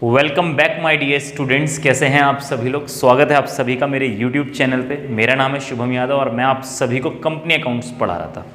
Welcome back my dear students. कैसे हैं आप सभी लोग। स्वागत है आप सभी का मेरे यूट्यूब चैनल पे। मेरा नाम है शुभम यादव और मैं आप सभी को कंपनी अकाउंट्स पढ़ा रहा था।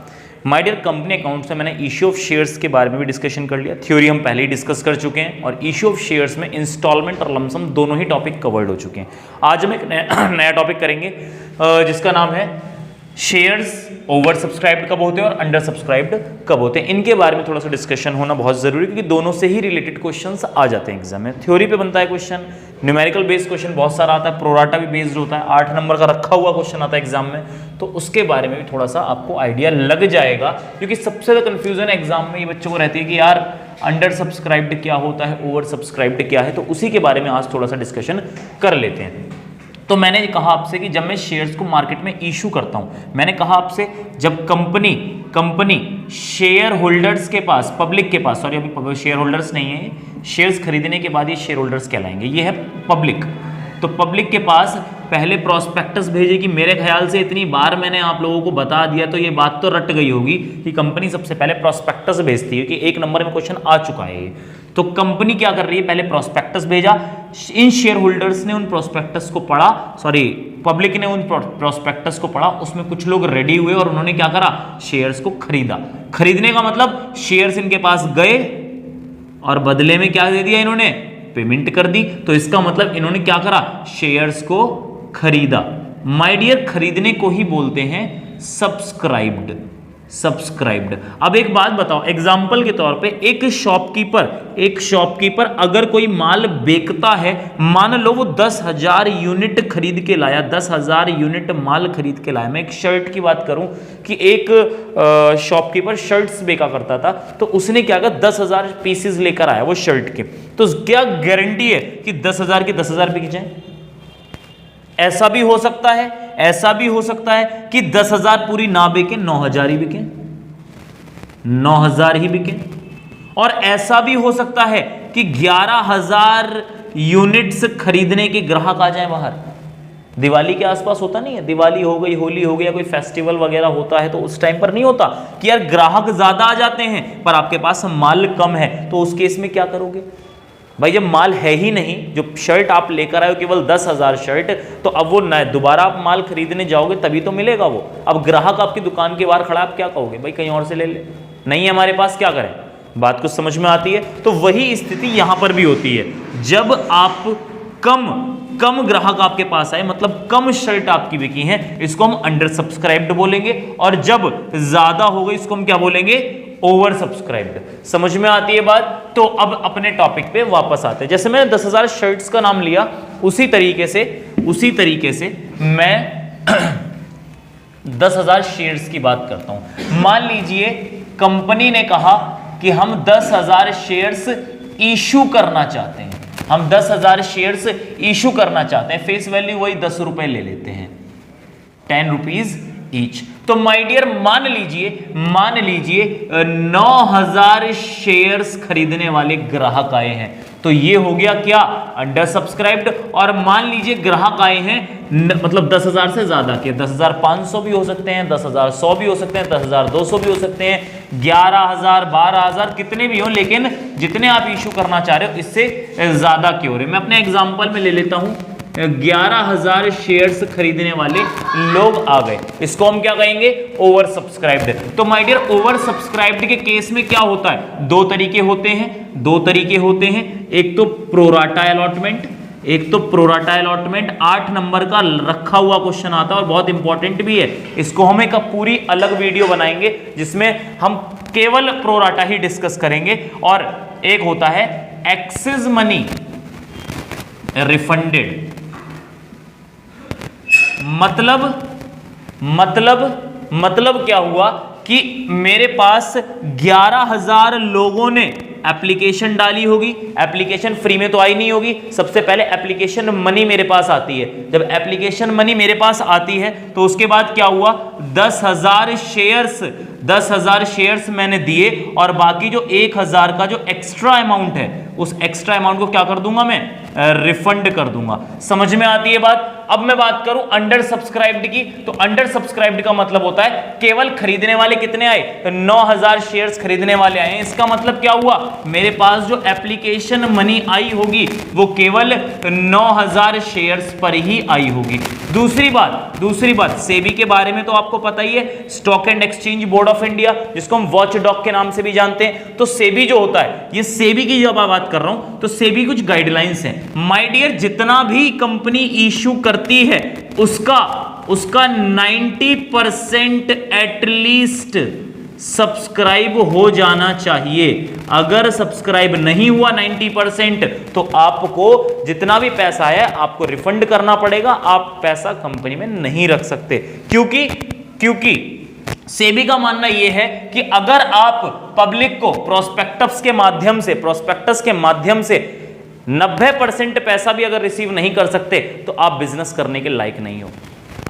माय डियर, कंपनी अकाउंट्स में मैंने इशू ऑफ शेयर्स के बारे में भी डिस्कशन कर लिया। थ्योरी हम पहले ही डिस्कस कर चुके हैं और इशू ऑफ शेयर्स में इंस्टॉलमेंट और लमसम दोनों ही टॉपिक कवर्ड हो चुके हैं। आज हम एक नया टॉपिक करेंगे जिसका नाम है शेयर्स ओवर सब्सक्राइब्ड कब होते हैं और अंडर सब्सक्राइब्ड कब होते हैं। इनके बारे में थोड़ा सा डिस्कशन होना बहुत जरूरी है क्योंकि दोनों से ही रिलेटेड क्वेश्चंस आ जाते हैं एग्जाम में। थ्योरी पे बनता है क्वेश्चन, न्यूमेरिकल बेस्ड क्वेश्चन बहुत सारा आता है, प्रोराटा भी बेस्ड होता है, 8 नंबर का रखा हुआ क्वेश्चन आता है एग्जाम में, तो उसके बारे में भी थोड़ा सा आपको आइडिया लग जाएगा। क्योंकि सबसे ज्यादा कंफ्यूजन एग्जाम में ये बच्चों को रहती है कि यार अंडर सब्सक्राइब्ड क्या होता है, ओवर सब्सक्राइब्ड क्या है, तो उसी के बारे में आज थोड़ा सा डिस्कशन कर लेते हैं। तो मैंने कहा आपसे कि जब मैं शेयर्स को मार्केट में इशू करता हूं, मैंने कहा आपसे जब कंपनी शेयर होल्डर्स के पास, पब्लिक के पास, सॉरी अभी शेयर होल्डर्स नहीं है, शेयर्स खरीदने के बाद ये शेयर होल्डर्स कहलाएंगे। ये है पब्लिक। तो पब्लिक के पास पहले प्रोस्पेक्टस भेजेगी। मेरे ख्याल से इतनी बार मैंने आप लोगों को बता दिया तो ये बात तो रट गई होगी कि कंपनी सबसे पहले प्रोस्पेक्टस भेजती है कि 1 नंबर में क्वेश्चन आ चुका है। तो कंपनी क्या कर रही है, पहले प्रोस्पेक्टस भेजा, इन शेयर होल्डर्स ने उन प्रोस्पेक्टस को पढ़ा, सॉरी पब्लिक ने उन प्रोस्पेक्टस को पढ़ा, उसमें कुछ लोग रेडी हुए और उन्होंने क्या करा, शेयर्स को खरीदा। खरीदने का मतलब शेयर्स इनके पास गए और बदले में क्या दे दिया, इन्होंने पेमेंट कर दी। तो इसका मतलब इन्होंने क्या करा, शेयर्स को खरीदा। माय डियर, खरीदने को ही बोलते हैं सब्सक्राइब्ड। अब एक बात बताओ, एग्जाम्पल के तौर पे एक शॉपकीपर अगर कोई माल बेचता है, मान लो वो 10,000 यूनिट खरीद के लाया, 10,000 यूनिट माल खरीद के लाया। मैं एक शर्ट की बात करूं कि एक शॉपकीपर शर्ट्स बेचा करता था, तो उसने क्या किया, 10,000 पीसेस लेकर आया वो शर्ट के। तो क्या गारंटी है कि 10,000 के 10,000 बिक जाए? ऐसा भी हो सकता है कि 10,000 पूरी ना बिके, 9,000 ही बिके, 9,000 ही बिके। और ऐसा भी हो सकता है कि 11,000 यूनिट्स खरीदने के ग्राहक आ जाए बाहर। दिवाली के आसपास होता नहीं है, दिवाली हो गई, होली हो गई, या कोई फेस्टिवल वगैरह होता है, तो उस टाइम पर नहीं होता कि यार ग्राहक ज्यादा आ जाते हैं पर आपके पास माल कम है। तो उस केस में क्या करोगे भाई, जब माल है ही नहीं, जो शर्ट आप लेकर आए हो केवल 10,000 शर्ट, तो अब वो दोबारा आप माल खरीदने जाओगे तभी तो मिलेगा वो। अब ग्राहक आपकी दुकान के बाहर खड़ा, आप क्या कहोगे, भाई कहीं और से ले ले, नहीं है हमारे पास, क्या करें। बात कुछ समझ में आती है। तो वही स्थिति यहां पर भी होती है। जब आप कम ग्राहक आपके पास आए, मतलब कम शर्ट आपकी बिकी हैं, इसको हम अंडर सब्सक्राइब्ड बोलेंगे। और जब ज्यादा हो गई, इसको हम क्या बोलेंगे, ओवर सब्सक्राइब्ड। समझ में आती है बात। तो अब अपने टॉपिक पे वापस आते हैं। जैसे मैंने 10,000 शर्ट्स का नाम लिया, उसी तरीके से मैं 10,000 शेयर्स की बात करता हूं। मान लीजिए कंपनी ने कहा कि हम 10,000 शेयर्स इशू करना चाहते हैं, हम 10,000 शेयर्स इशू करना चाहते हैं। फेस वैल्यू वही 10 रुपए ले लेते हैं, 10 रुपीज ईच। तो माय डियर, मान लीजिए 9,000 शेयर्स खरीदने वाले ग्राहक आए हैं। तो ये हो गया क्या, अंडर सब्सक्राइब्ड। और मान लीजिए ग्राहक आए हैं मतलब 10,000 से ज्यादा के, 10,500 भी हो सकते हैं, 10,100 भी हो सकते हैं, 10,200 भी हो सकते हैं, 11,000, 12,000, कितने भी हो, लेकिन जितने आप इशू करना चाह रहे हो इससे ज्यादा क्यों हो रहे। मैं अपने एग्जांपल में ले लेता हूं, 11,000 शेयर्स खरीदने वाले लोग आ गए, इसको हम क्या कहेंगे, ओवर सब्सक्राइब्ड। तो माय डियर, ओवर सब्सक्राइब्ड के केस में क्या होता है, दो तरीके होते हैं। एक तो प्रोराटा अलॉटमेंट, 8 नंबर का रखा हुआ क्वेश्चन आता है और बहुत इंपॉर्टेंट भी है। इसको हम एक पूरी अलग वीडियो बनाएंगे जिसमें हम केवल प्रोराटा ही डिस्कस करेंगे। और एक होता है एक्सेस मनी रिफंडेड। मतलब क्या हुआ कि मेरे पास 11,000 लोगों ने एप्लीकेशन डाली होगी, एप्लीकेशन फ्री में तो आई नहीं होगी। सबसे पहले एप्लीकेशन मनी मेरे पास आती है। जब एप्लीकेशन मनी मेरे पास आती है तो उसके बाद क्या हुआ, 10,000 शेयर्स 10,000 शेयर्स मैंने दिए और बाकी जो 1,000 का जो एक्स्ट्रा अमाउंट है उस एक्स्ट्रा अमाउंट को क्या कर दूंगा मैं, रिफंड कर दूंगा। समझ में आती है बात। अब मैं बात करूं अंडर सब्सक्राइब्ड की, तो अंडर सब्सक्राइब्ड का मतलब होता है केवल खरीदने वाले कितने आए, 9,000 शेयर्स खरीदने वाले आए। इसका मतलब क्या हुआ, मेरे पास जो एप्लीकेशन मनी आई होगी वो केवल 9,000 शेयर्स पर ही आई होगी। दूसरी बात सेबी के बारे में तो आपको पता ही है, stock and exchange board of India, जिसको हम वॉच डॉग के नाम से भी जानते हैं। तो सेबी जो होता है, ये सेबी की जब बात कर रहा हूं तो सेबी कुछ गाइडलाइंस हैं। माय डियर, जितना भी कंपनी इश्यू करती है उसका 90% एटलीस्ट सब्सक्राइब हो जाना चाहिए। अगर सब्सक्राइब नहीं हुआ 90% तो आपको जितना भी पैसा है आपको रिफंड करना पड़ेगा। आप पैसा कंपनी में नहीं रख सकते, क्योंकि सेबी का मानना यह है कि अगर आप पब्लिक को प्रोस्पेक्टस के माध्यम से 90% पैसा भी अगर रिसीव नहीं कर सकते तो आप बिजनेस करने के लायक नहीं हो,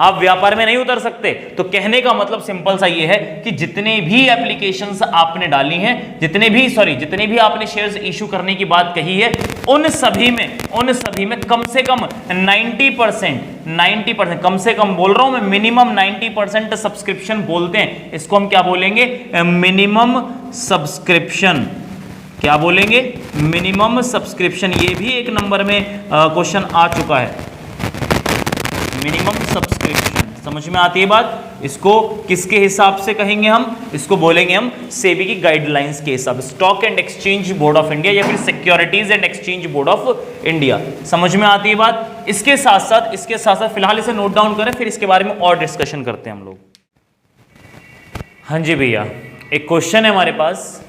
आप व्यापार में नहीं उतर सकते। तो कहने का मतलब सिंपल सा ये है कि जितने भी एप्लीकेशंस आपने डाली हैं, जितने भी आपने शेयर्स इशू करने की बात कही है, उन सभी में कम से कम 90%, कम से कम बोल रहा हूं मैं, मिनिमम 90% सब्सक्रिप्शन बोलते हैं। इसको हम क्या बोलेंगे, मिनिमम सब्सक्रिप्शन। क्या बोलेंगे, मिनिमम सब्सक्रिप्शन। ये भी एक नंबर में क्वेश्चन आ चुका है, मिनिमम सब्सक्रिप्शन। समझ में आती है बात। इसको किसके हिसाब से कहेंगे हम, इसको बोलेंगे हम सेबी की गाइडलाइंस के हिसाब से, stock and exchange board of India या फिर securities and exchange board of India. समझ में आती है बात। इसके साथ साथ फिलहाल इसे नोट डाउन करें, फिर इसके बारे में और डिस्कशन करते हैं हम लोग। हाँ जी भैया, एक क्वेश्चन है हमारे पास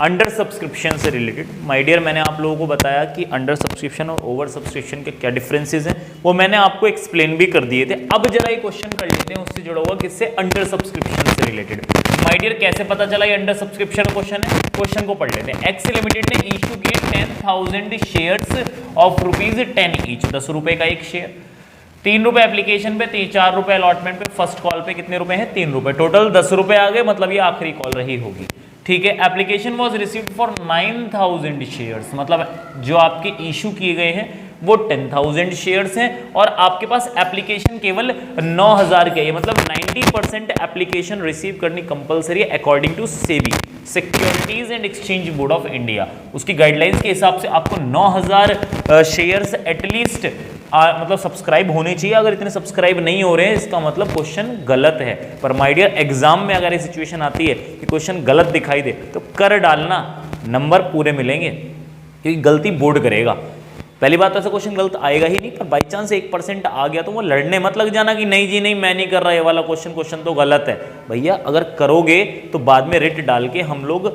अंडर सब्सक्रिप्शन से रिलेटेड। माय डियर, मैंने आप लोगों को बताया कि अंडर सब्सक्रिप्शन और ओवर सब्सक्रिप्शन के क्या डिफरेंसेस हैं, वो मैंने आपको एक्सप्लेन भी कर दिए थे। अब जरा ये क्वेश्चन कर लेते हैं उससे जुड़ा हुआ, किससे, अंडर सब्सक्रिप्शन से रिलेटेड। माय डियर, कैसे पता चला ये अंडर सब्सक्रिप्शन क्वेश्चन है, क्वेश्चन को पढ़ लेते हैं। एक्स लिमिटेड ने इशू किए 10,000 शेयर्स ऑफ ₹10 ईच, 10 रुपए का एक शेयर, 3 रुपए एप्लीकेशन पे, 4 रुपए अलॉटमेंट पे, फर्स्ट कॉल पे कितने रुपए हैं, 3 रुपए, टोटल 10 रुपए आ गए, मतलब ये आखिरी कॉल रही होगी। ठीक है। Application was received for 9,000 shares, मतलब जो आपके इशू किए गए हैं वो 10,000 शेयर्स हैं और आपके पास एप्लीकेशन केवल 9,000 के, मतलब 90% एप्लीकेशन रिसीव करनी कंपलसरी है according to SEBI, securities and exchange board of India. उसकी गाइडलाइंस के हिसाब से आपको 9,000 शेयर्स एटलीस्ट मतलब सब्सक्राइब होने चाहिए। अगर इतने सब्सक्राइब नहीं हो रहे हैं इसका मतलब क्वेश्चन गलत है। पर माय डियर, एग्जाम में अगर ये सिचुएशन आती है कि क्वेश्चन गलत दिखाई दे तो कर डालना, नंबर पूरे मिलेंगे, क्योंकि गलती बोर्ड करेगा। पहली बात तो ऐसा क्वेश्चन गलत आएगा ही नहीं, पर बाई चांस 1% आ गया तो वो लड़ने मत लग जाना कि नहीं जी नहीं मैं नहीं कर रहा, ये वाला क्वेश्चन तो गलत है। भैया अगर करोगे तो बाद में रिट डाल के हम लोग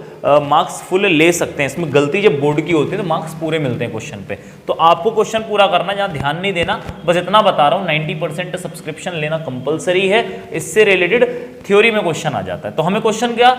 मार्क्स फुल ले सकते हैं। इसमें गलती जब बोर्ड की होती है तो मार्क्स पूरे मिलते हैं क्वेश्चन पे। तो आपको क्वेश्चन पूरा करना, जहाँ ध्यान नहीं देना, बस इतना बता रहा हूँ 90% सब्सक्रिप्शन लेना कंपलसरी है। इससे रिलेटेड थ्योरी में क्वेश्चन आ जाता है। तो हमें क्वेश्चन क्या,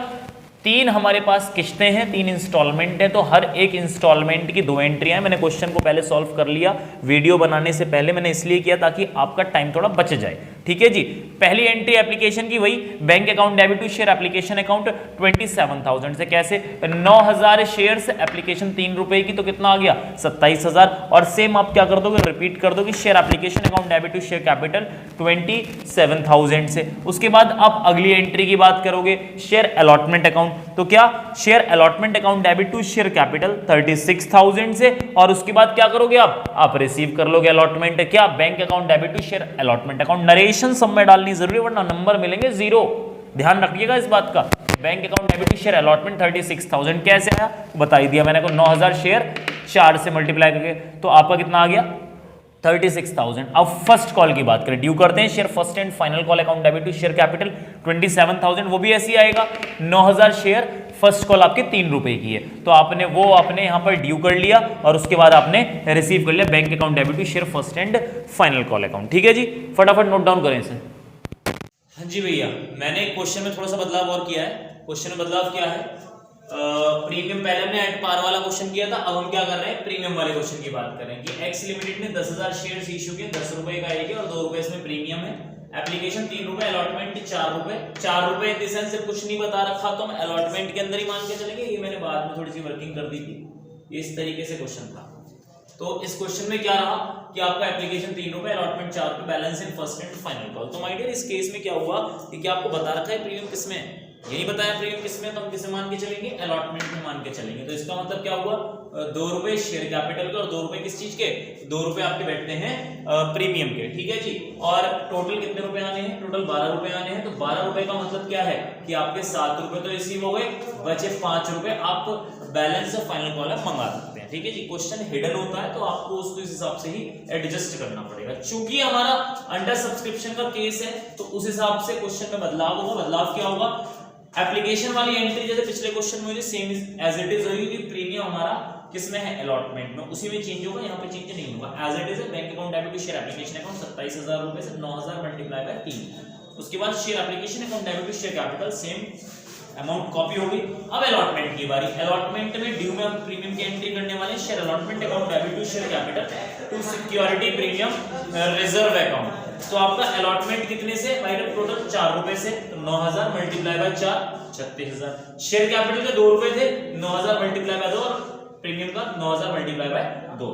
3 हमारे पास किश्तें हैं, 3 इंस्टॉलमेंट है, तो हर एक इंस्टॉलमेंट की 2 एंट्रियां हैं। मैंने क्वेश्चन को पहले सॉल्व कर लिया, वीडियो बनाने से पहले मैंने इसलिए किया ताकि आपका टाइम थोड़ा बच जाए। ठीक है जी। पहली एंट्री एप्लीकेशन की वही bank account debit to share application account 27,000 से, कैसे 9,000 शेयर्स एप्लीकेशन 3 रुपए की, तो कितना आ गया 27,000। और सेम आप क्या कर दोगे, रिपीट कर दोगे share application account debit to share capital 27,000 से। उसके बाद आप अगली एंट्री की बात करोगे शेयर अलॉटमेंट अकाउंट, तो क्या share allotment account debit to share capital 36,000 से। और उसके बाद क्या करोगे आप रिसीव कर लोगे अलॉटमेंट, क्या bank account debit to share allotment account. Narration सब में डालनी जरूरी, वरना नंबर मिलेंगे 0, ध्यान रखिएगा इस बात का। Bank account debit to share allotment 36,000 कैसे आया बता ही दिया मैंने को, 9,000 शेयर 4 से मल्टीप्लाई करके, तो आपका कितना आ गया 36,000। अब फर्स्ट कॉल की बात करें, ड्यू करते हैं share first and final call account debit to share capital 27,000, वो भी ऐसे ही आएगा। 9,000 शेयर फर्स्ट कॉल आपके 3 रुपए की है, तो आपने यहाँ पर ड्यू कर लिया और उसके बाद आपने रिसीव कर लिया bank account debit to share first and final call account. ठीक है जी, फटाफट नोट डाउन करें इसे। हाँ जी भैया, मैंने क्वेश्चन में थोड़ा सा बदलाव और किया है। क्वेश्चन में बदलाव क्या है, प्रीमियम पहले हमने एट पार वाला क्वेश्चन किया था, अब हम क्या कर रहे हैं प्रीमियम वाले क्वेश्चन की बात कर रहे हैं कि एक्स लिमिटेड ने 10,000 शेयर्स इशू किए, 10 रुपए का एक है और 2 रुपए इसमें प्रीमियम है। एप्लीकेशन 3 रुपए, अलॉटमेंट 4 रुपए। 4 रुपए इन सेंस से कुछ नहीं बता रखा तो हम अलॉटमेंट के अंदर ही मान के चलेंगे। ये मैंने बाद में थोड़ी सी वर्किंग कर दी थी, इस तरीके से क्वेश्चन था। तो इस क्वेश्चन में क्या रहा कि आपका एप्लीकेशन 3 रुपए, अलॉटमेंट 4 रुपए, balance in first and final call. तो माय डियर इस केस में क्या हुआ कि क्या आपको बता रखा है प्रीमियम किसमें है, ये नहीं बताया प्रीमियम किसमें, तो हम किसे मान के चलेंगे, अलॉटमेंट में मान के चलेंगे। तो इसका मतलब क्या हुआ, 2 रुपए शेयर कैपिटल के और 2 रुपए किस चीज के, 2 रुपए आपके बैठते हैं प्रीमियम के, ठीक है जी। और टोटल कितने रुपए आने हैं, टोटल 12 रुपए आने हैं। तो 12 रुपए का मतलब क्या है कि आपके 7 रुपए तो रिसीव हो गए, बचे 5 रुपए आप बैलेंस फाइनल कॉलम मंगा सकते हैं, ठीक है जी। क्वेश्चन हिडन होता है तो आपको उसको इस हिसाब से ही एडजस्ट करना पड़ेगा। चूंकि हमारा अंडर सब्सक्रिप्शन का केस है तो उस हिसाब से क्वेश्चन में बदलाव होगा। बदलाव क्या होगा, एप्लीकेशन वाली एंट्री जैसे पिछले क्वेश्चन में सेम एज इट इज होगी कि प्रीमियम हमारा किसमें है, अलॉटमेंट में, उसी में चेंज होगा, यहाँ पे चेंज नहीं होगा। एज इट इज है bank account debit to share application account 27,000 रुपए से 9,000 मल्टीप्लाई बाय 3। उसके बाद share application account debit to share capital same amount copy होगी। अब अलॉटमेंट की बारी, अलॉटमेंट में ड्यू में हम प्रीमियम की एंट्री करने वाले हैं, share allotment account debit to share capital to security premium reserve account. तो आपका अलॉटमेंट कितने से, भाई टोटल 4 रुपए से, तो 9,000 मल्टीप्लाई बाय 4 36,000। शेयर कैपिटल के 2 रुपए थे, 9,000 मल्टीप्लाई बाय 2 और प्रीमियम का 9,000 मल्टीप्लाई बाय 2।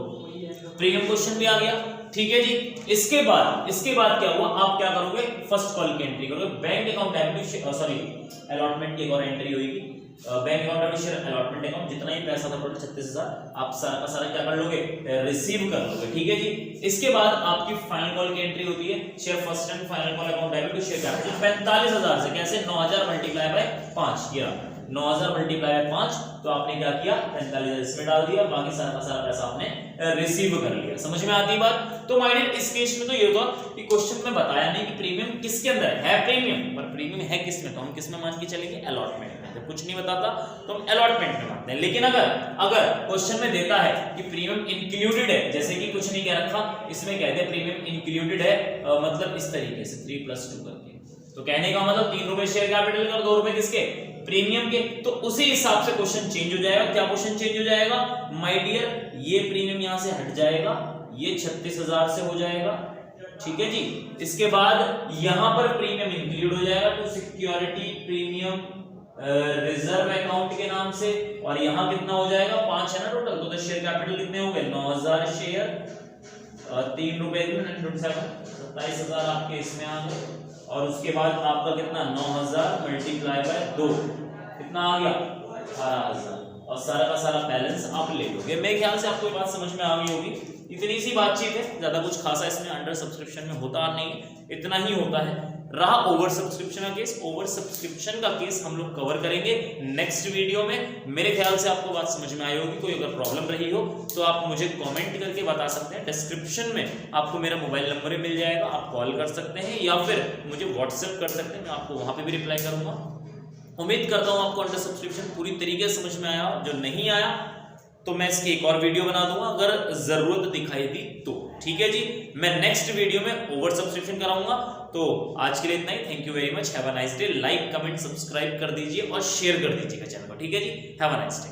प्रीमियम क्वेश्चन भी आ गया, ठीक है जी। इसके बाद क्या हुआ, आप क्या करोगे, फर्स्ट कॉल की एंट्री करोगे। Bank account debit sorry allotment की एक और एंट्री होगी, bank account debit share allotment account, जितना ही पैसा था टोटल 36,000 आप सारा का सारा क्या कर लोगे, रिसीव कर लोगे, ठीक है जी। इसके बाद आपकी फाइनल कॉल की एंट्री होती है, share first and final call account debit to share capital 45,000 से, कैसे, 9,000 मल्टीप्लाई बाय 5 किया, 9,000 मल्टीप्लाई बाय 5, तो आपने क्या किया, 45,000 इसमें डाल दिया, बाकी सारा का सारा पैसा आपने रिसीव कर लिया। समझ में आती बात। तो माय डियर इस केस में तो ये होता कि क्वेश्चन में बताया नहीं कि प्रीमियम किसके अंदर है प्रीमियम, पर प्रीमियम है किसमें, तो हम किसमें मान के चलेंगे, अलॉटमेंट में। जब कुछ नहीं बताता तो हम अलॉटमेंट में मानते हैं। लेकिन अगर क्वेश्चन में देता है कि प्रीमियम इंक्लूडेड है, जैसे कि कुछ नहीं कह रखा, इसमें कह दे प्रीमियम इंक्लूडेड है, मतलब इस तरीके से 3 + 2 करके, तो कहने का मतलब 3 रुपए शेयर कैपिटल का और 2 रुपए किसके, प्रीमियम के, तो उसी हिसाब से क्वेश्चन चेंज हो जाएगा। क्या क्वेश्चन चेंज हो जाएगा, माय डियर ये प्रीमियम यहां से हट जाएगा, ये 36,000 से हो जाएगा, ठीक है जी। इसके बाद यहां पर प्रीमियम इंक्लूड हो जाएगा to security premium reserve account के नाम से, और यहां कितना हो जाएगा, 5 है ना टोटल, तो शेयर कैपिटल कितने हो गए, 9,000 शेयर, 3 रुपए 27,000 आपके इसमें आ गए, और उसके बाद आपका कितना, 9,000 मल्टीप्लाई बाय 2 कितना आ गया, 18,000, और सारा का सारा बैलेंस आप ले लोगे। मेरे ख्याल से आपको ये बात समझ में आ गई होगी। इतनी सी बातचीत है, ज्यादा कुछ खासा इसमें अंडर सब्सक्रिप्शन में होता नहीं, इतना ही होता है। रहा ओवर सब्सक्रिप्शन का केस, ओवर सब्सक्रिप्शन का केस हम लोग कवर करेंगे नेक्स्ट वीडियो में। मेरे ख्याल से आपको बात समझ में आई होगी। कोई अगर प्रॉब्लम रही हो तो आप मुझे कमेंट करके बता सकते हैं। डिस्क्रिप्शन में आपको मेरा मोबाइल नंबर मिल जाएगा, आप कॉल कर सकते हैं या फिर मुझे व्हाट्सएप कर सकते हैं, मैं आपको वहां पे भी रिप्लाई करूंगा। उम्मीद करता हूं आपको अंडर सब्सक्रिप्शन पूरी तरीके से समझ में आया। जो नहीं आया तो मैं इसकी एक और वीडियो बना दूंगा अगर जरूरत दिखाई दी तो, ठीक है जी। मैं नेक्स्ट वीडियो में ओवर सब्सक्रिप्शन कराऊंगा। तो आज के लिए इतना ही। Thank you very much. Have a nice day. Like comment subscribe कर दीजिए और शेयर कर दीजिएगा चैनल को, ठीक है जी। Have a nice day.